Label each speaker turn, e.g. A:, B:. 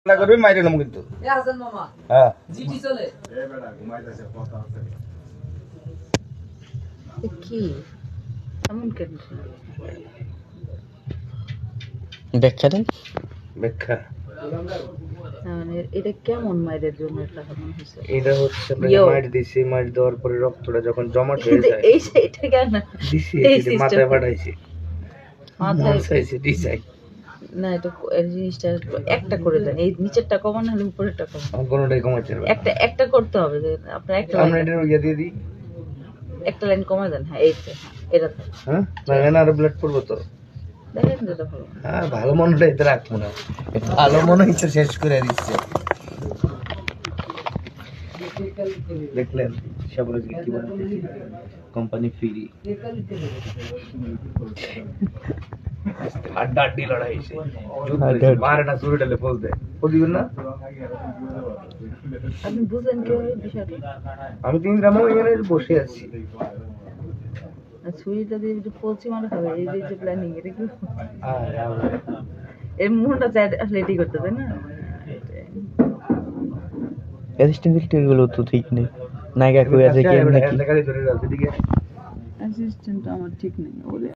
A: না করবি মাইরে নাম কিন্তু হ্যাঁ
B: কি এমন কেন
C: ব্যাখ্যা দেন
A: ব্যাখ্যা
B: মানে এটা কেমন মায়ের জন্য এটা কেমন হয়েছে
A: এটা হচ্ছে মাইর দিছি মাইর দেওয়ার পরে রক্তটা যখন জমাট হয়ে যায়
B: এই সেইটা কেন
A: দিছি
B: এই
A: এটা মাথায় পাঠাইছি
B: মাথায়
A: চাইছে দিছাই
B: না এটা এই জিনিসটা একটা করে দেন এই নিচেরটা কমান হলে উপরেরটা কমান
A: আমার কোনোটাই কমাচ্ছে না
B: একটা একটা করতে হবে যে আপনার একটা
A: আমরা
B: লাইন
A: এটা ইয়ে দিয়ে দিই
B: একটা লাইন কমাই দেন হ্যাঁ এই তো এটা তো
A: হ্যাঁ না এখানে আরো ব্লাড পড়বো তো
B: দেখেন যেটা ভালো
A: হ্যাঁ ভালো মনটা এতে রাখবো না ভালো মনে হচ্ছে শেষ করে দিচ্ছে দেখলেন সবাই কি বলে কোম্পানি ফ্রি আড্ডি লড়াই মারে না চুরি ডালে ফোল দেয় ও দিবেন না
B: আপনি বুঝলেন কি এই বিষয়টা
A: আমি 3 গ্রামও এখানে বসে আছি
B: আর ছুরিটা দিয়ে যে পলছি মানে হবে এই যে প্ল্যানিং এটা কি
A: আর
B: এর মুখটা চাই রেডি করতে তাই না
C: অ্যাসিস্ট্যান্ট গুলো তো ঠিক নেই নায়িকা কই আছে কি নাকি
A: দেখালি ধরে রাখতে দিকে
B: অ্যাসিস্ট্যান্ট আমার ঠিক নেই বলে